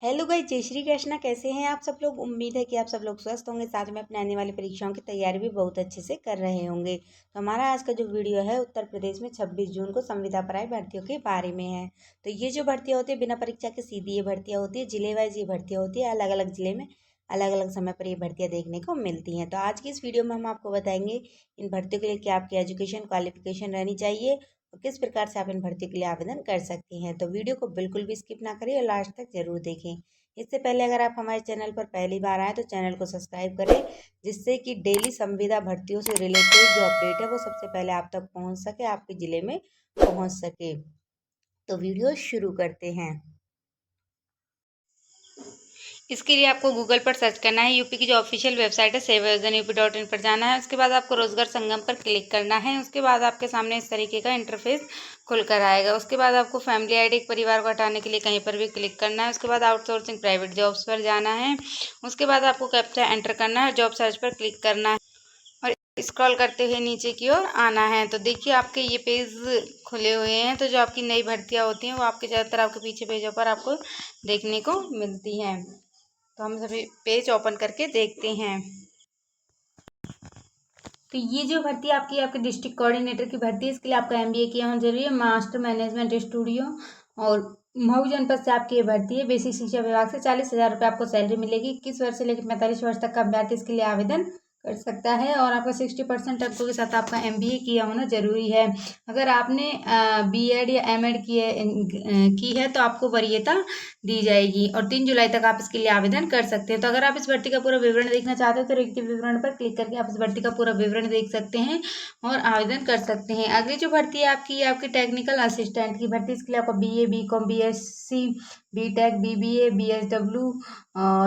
Hello guys, जय श्री कृष्णा। कैसे हैं आप सब लोग। उम्मीद है कि आप सब लोग स्वस्थ होंगे, साथ में अपने आने वाली परीक्षाओं की तैयारी भी बहुत अच्छे से कर रहे होंगे। तो हमारा आज का जो वीडियो है उत्तर प्रदेश में 26 जून को संविदा पराई भर्तियों के बारे में है। तो ये जो भर्तियां होती है बिना परीक्षा के सीधी ये भर्तियां होती है। जिले वाइज ये भर्तियां होती है, अलग अलग जिले में अलग अलग समय पर ये भर्तियां देखने को मिलती हैं। तो आज की इस वीडियो में हम आपको बताएंगे इन भर्तियों के लिए क्या आपकी एजुकेशन क्वालिफिकेशन रहनी चाहिए और किस प्रकार से आप इन भर्तियों के लिए आवेदन कर सकती हैं। तो वीडियो को बिल्कुल भी स्किप ना करें और लास्ट तक जरूर देखें। इससे पहले अगर आप हमारे चैनल पर पहली बार आए तो चैनल को सब्सक्राइब करें, जिससे कि डेली संविदा भर्तियों से रिलेटेड जो अपडेट है वो सबसे पहले आप तक पहुंच सके, आपके ज़िले में पहुंच सके। तो वीडियो शुरू करते हैं। इसके लिए आपको गूगल पर सर्च करना है। यूपी की जो ऑफिशियल वेबसाइट है sevayojanup.in पर जाना है। उसके बाद आपको रोजगार संगम पर क्लिक करना है। उसके बाद आपके सामने इस तरीके का इंटरफेस खुलकर आएगा। उसके बाद आपको फैमिली आईडी एक परिवार को हटाने के लिए कहीं पर भी क्लिक करना है। उसके बाद आउटसोर्सिंग प्राइवेट जॉब्स पर जाना है। उसके बाद आपको कैप्चा एंटर करना है, जॉब सर्च पर क्लिक करना है और स्क्रॉल करते हुए नीचे की ओर आना है। तो देखिए आपके ये पेज खुले हुए हैं। तो जो आपकी नई भर्तियां होती हैं वो आपके ज़्यादातर आपके पीछे पेजों पर आपको देखने को मिलती हैं। तो हम सभी पेज ओपन करके देखते हैं। तो ये जो भर्ती आपकी आपके डिस्ट्रिक्ट कोऑर्डिनेटर की भर्ती है, इसके लिए आपका एमबीए किया होना जरूरी है। मास्टर मैनेजमेंट स्टूडियो और मऊ जनपद से आपकी ये भर्ती है। बेसिक शिक्षा विभाग से 40,000 रुपये आपको सैलरी मिलेगी। 21 वर्ष से लेकर 45 वर्ष तक का अभ्यर्थी इसके लिए आवेदन कर सकता है और आपका 60% अंकों के साथ आपका एमबीए किया होना जरूरी है। अगर आपने बीएड या एमएड की है तो आपको वरीयता दी जाएगी और 3 जुलाई तक आप इसके लिए आवेदन कर सकते हैं। तो अगर आप इस भर्ती का पूरा विवरण देखना चाहते हैं तो रिक्ति विवरण पर क्लिक करके आप इस भर्ती का पूरा विवरण देख सकते हैं और आवेदन कर सकते हैं। अगली जो भर्ती है आपकी टेक्निकल असिस्टेंट की भर्ती। इसके लिए आपका BA, BCom, BSc, BTech, BBA, BSW,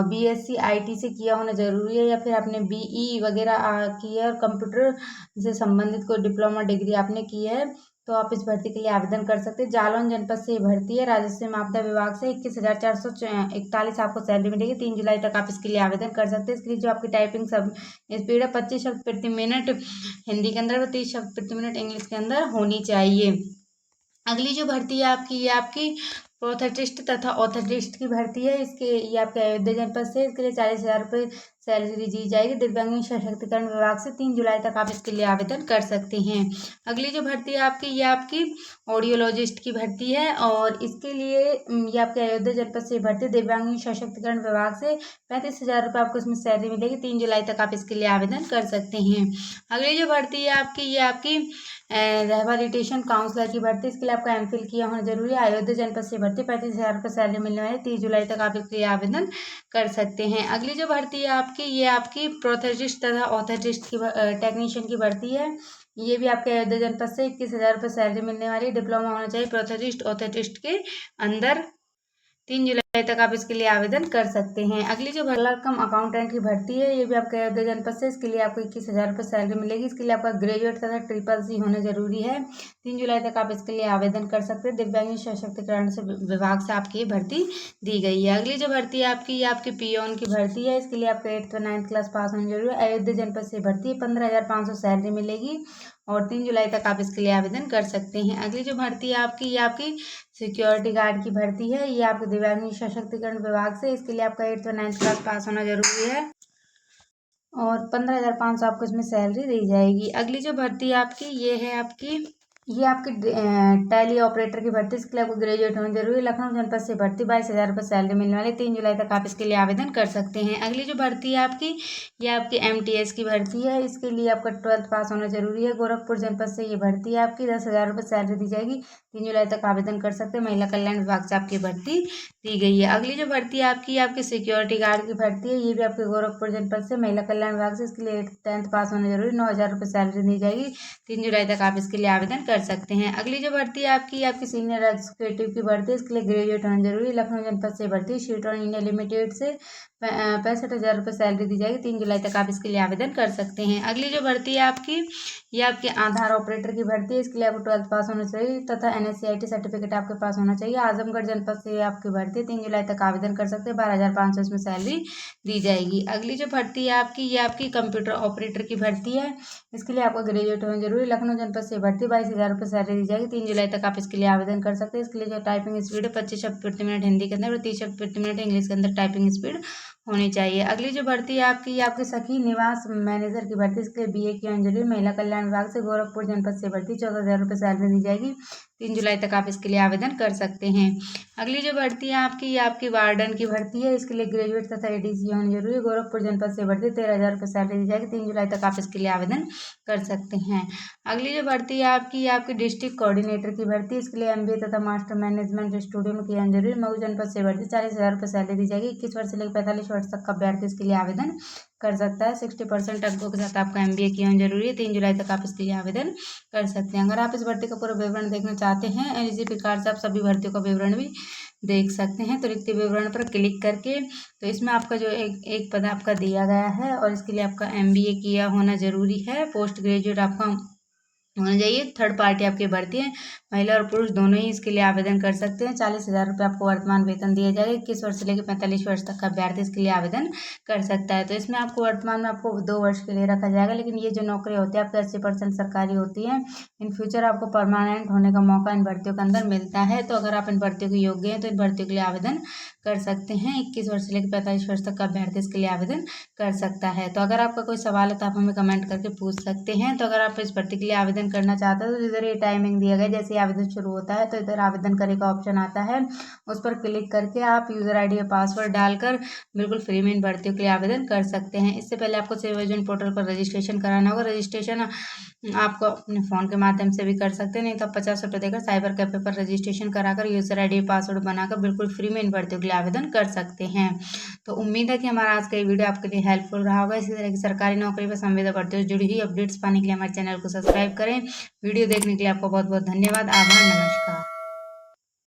BSc IT से किया होना जरूरी है या फिर आपने बीई वगैरह की है और कंप्यूटर से संबंधित कोई डिप्लोमा डिग्री आपने की है तो आप इस भर्ती के लिए आवेदन कर सकते हैं। जालौन जनपद से ये भर्ती है। राजस्व आपदा विभाग से 21,441 आपको सैलरी मिलेगी। 3 जुलाई तक आप इसके लिए आवेदन कर सकते हैं। इसके लिए जो आपकी टाइपिंग सब स्पीड है 25 शब्द प्रति मिनट हिंदी के अंदर और 30 शब्द प्रति मिनट इंग्लिश के अंदर होनी चाहिए। अगली जो भर्ती है आपकी ये आपकी प्रोथेटिस्ट तथा ऑथेटिस्ट की भर्ती है। ये आपके अयोध्या जनपद से इसके लिए 40,000 रुपये सैलरी दी जाएगी। दिव्यांग सशक्तिकरण विभाग से 3 जुलाई तक आप इसके लिए आवेदन कर सकते हैं। अगली जो भर्ती है आपकी ये आपकी ऑडियोलॉजिस्ट की भर्ती है और इसके लिए ये आपके अयोध्या जनपद से भर्ती दिव्यांग सशक्तिकरण विभाग से 35,000 रुपये आपको इसमें सैलरी मिलेगी। 3 जुलाई तक आप इसके लिए आवेदन कर सकते हैं। अगली जो भर्ती है आपकी ये आपकी रिहैबिलिटेशन काउंसलर की भर्ती। इसके लिए आपका एमफिल किया होना जरूरी है। अयोध्या जनपद से भर्ती 35,000 रुपये सैलरी मिलने वाली है। 30 जुलाई तक आप इसके लिए आवेदन कर सकते हैं। अगली जो भर्ती है आपकी ये आपकी प्रोथेटिस्ट तथा ऑथेटिस्ट की टेक्नीशियन की भर्ती है। ये भी आपके अयोध्या जनपद से 21,000 रुपये सैलरी मिलने वाली है। डिप्लोमा होना चाहिए प्रोथेटिस्ट ऑथेटिस्ट के अंदर। 3 जुलाई तक आप इसके लिए आवेदन कर सकते हैं। अगली जो कम अकाउंटेंट की भर्ती है ये भी आपके अयोध्या जनपद से। इसके लिए आपको 21,000 रुपये सैलरी मिलेगी। इसके लिए आपका ग्रेजुएट तथा ट्रिपल-सी होना जरूरी है। 3 जुलाई तक आप इसके लिए आवेदन कर सकते हैं। दिव्यांग सशक्तिकरण से विभाग से आपकी भर्ती दी गई है। अगली जो भर्ती है आपकी ये आपकी पियोन की भर्ती है। इसके लिए आपको 8th व 9th क्लास पास होना जरूरी है। अयोध्या जनपद से भर्ती है। 15,500 सैलरी मिलेगी और 3 जुलाई तक आप इसके लिए आवेदन कर सकते हैं। अगली जो भर्ती है आपकी ये आपकी सिक्योरिटी गार्ड की भर्ती है। ये आपके दिव्यांग सशक्तिकरण विभाग से। इसके लिए आपका 8th व 9th क्लास पास होना जरूरी है और 15,500 आपको इसमें सैलरी दी जाएगी। अगली जो भर्ती आपकी ये आपकी टैली ऑपरेटर की भर्ती। इसके लिए आपको ग्रेजुएट होना जरूरी है। लखनऊ जनपद से भर्ती 22,000 रुपये सैलरी मिलने वाली। 3 जुलाई तक आप इसके लिए आवेदन कर सकते हैं। अगली जो भर्ती है आपकी ये आपकी एमटीएस की भर्ती है। इसके लिए आपका 12th पास होना जरूरी है। गोरखपुर जनपद से ये भर्ती है आपकी 10,000 रुपये सैलरी दी जाएगी। 3 जुलाई तक आवेदन कर सकते हैं। महिला कल्याण विभाग से आपकी भर्ती दी गई है। अगली जो भर्ती है आपकी सिक्योरिटी गार्ड की भर्ती है। ये भी आपके गोरखपुर जनपद से महिला कल्याण विभाग से। इसके लिए 10th पास होना जरूरी। 9,000 रुपये सैलरी दी जाएगी। 3 जुलाई तक आप इसके लिए आवेदन कर सकते हैं। अगली जो भर्ती है आपकी सीनियर एग्जीक्यूटिव की भर्ती है। इसके लिए ग्रेजुएट होना जरूरी है। लखनऊ जनपद से भर्ती शीटोन इंडिया लिमिटेड से 65,000 रुपये सैलरी दी जाएगी। 3 जुलाई तक आप इसके लिए आवेदन कर सकते हैं। अगली जो भर्ती है ये आपके आधार ऑपरेटर की भर्ती है। इसके लिए आपको 12th पास होना चाहिए तथा NSCIT सर्टिफिकेट आपके पास होना चाहिए। आजमगढ़ जनपद से आपकी भर्ती भर्ती है, 3 जुलाई तक आवेदन कर सकते हैं। 12,500 इसमें सैलरी दी जाएगी। अगली जो भर्ती है आपकी, ये आपकी कंप्यूटर ऑपरेटर की भर्ती है। इसके लिए आपको ग्रेजुएट होना जरूरी। लखनऊ जनपद से भर्ती, 22,000 रुपये सैलरी दी जाएगी। 3 जुलाई तक आप इसके लिए आवेदन कर सकते हैं। इसके लिए जो टाइपिंग स्पीड है 25 शब्द प्रति मिनट हिंदी के अंदर और 30 शब्द प्रति मिनट इंग्लिश के अंदर टाइपिंग स्पीड होनी चाहिए। अगली जो भर्ती है आपकी सखी निवास मैनेजर की भर्ती, इसके लिए BA की अंजलि, महिला कल्याण विभाग से गोरखपुर जनपद से भर्ती, 14,000 रुपये सैलरी दी जाएगी। 3 जुलाई तक आप इसके लिए आवेदन कर सकते हैं। अगली जो भर्ती है आपकी वार्डन की भर्ती है। इसके लिए ग्रेजुएट तथा ADC होनी जरूरी है। गोरखपुर जनपद से भर्ती, 13,000 रुपये सैलरी दी जाएगी। 3 जुलाई तक आप इसके लिए आवेदन कर सकते हैं। अगली जो भर्ती है आपकी डिस्ट्रिक्ट कोऑर्डिनेटर की भर्ती, इसके लिए MBA तथा मास्टर मैनेजमेंट स्टूडियो में किया जरूरी। मऊ जनपद से भर्ती, 40,000 रुपये सैलरी दी जाएगी। 21 वर्ष से लेकर 45 वर्ष तक का अभ्यर्थी इसके लिए आवेदन कर सकता है। 60% अंकों के साथ आपका MBA किया होना जरूरी है। 3 जुलाई तक आप इसके लिए आवेदन कर सकते हैं। अगर आप इस भर्ती का पूरा विवरण देखना चाहते हैं और इसी प्रकार से आप सभी भर्तियों का विवरण भी देख सकते हैं, तो रिक्त विवरण पर क्लिक करके, तो इसमें आपका जो एक पद आपका दिया गया है और इसके लिए आपका MBA किया होना जरूरी है। पोस्ट ग्रेजुएट आपका होना चाहिए। थर्ड पार्टी आपकी भर्ती है, महिला और पुरुष दोनों ही इसके लिए आवेदन कर सकते हैं। 40,000 रुपये आपको वर्तमान वेतन दिया जाएगा। 21 वर्ष से लेकर 45 वर्ष तक का अभ्यर्थी इसके लिए आवेदन कर सकता है। तो इसमें आपको वर्तमान में आपको 2 वर्ष के लिए रखा जाएगा, लेकिन ये जो नौकरी होती है आपकी 80% सरकारी होती है। इन फ्यूचर आपको परमानेंट होने का मौका इन भर्तियों के अंदर मिलता है। तो अगर आप इन भर्तियों के योग्य हैं तो इन भर्तियों के लिए आवेदन कर सकते हैं। 21 वर्ष से लेकर 45 वर्ष तक का अभ्यर्थी इसके लिए आवेदन कर सकता है। तो अगर आपका कोई सवाल है तो आप हमें कमेंट करके पूछ सकते हैं। तो अगर आप इस भर्ती के लिए आवेदन करना चाहते हो तो इधर ये टाइमिंग दिया गया, जैसे आवेदन शुरू होता है तो इधर आवेदन करे का ऑप्शन आता है, उस पर क्लिक करके आप यूजर ID और पासवर्ड डालकर बिल्कुल फ्री में इन भर्तियों के लिए आवेदन कर सकते हैं। इससे पहले आपको सिविल एजेंट पोर्टल पर रजिस्ट्रेशन कराना होगा। रजिस्ट्रेशन आपको अपने फ़ोन के माध्यम से भी कर सकते हैं, नहीं तो आप 50 रुपये देकर साइबर कैफे पर रजिस्ट्रेशन कराकर यूजर ID पासवर्ड बनाकर बिल्कुल फ्री में इन भर्तियों के लिए आवेदन कर सकते हैं। तो उम्मीद है कि हमारा आज का ये वीडियो आपके लिए हेल्पफुल रहा होगा। इसी तरह की सरकारी नौकरी व संविदा भर्तियों से जुड़ी हुई अपडेट्स पाने के लिए हमारे चैनल को सब्सक्राइब करें। वीडियो देखने के लिए आपको बहुत बहुत धन्यवाद। आभार, नमस्कार।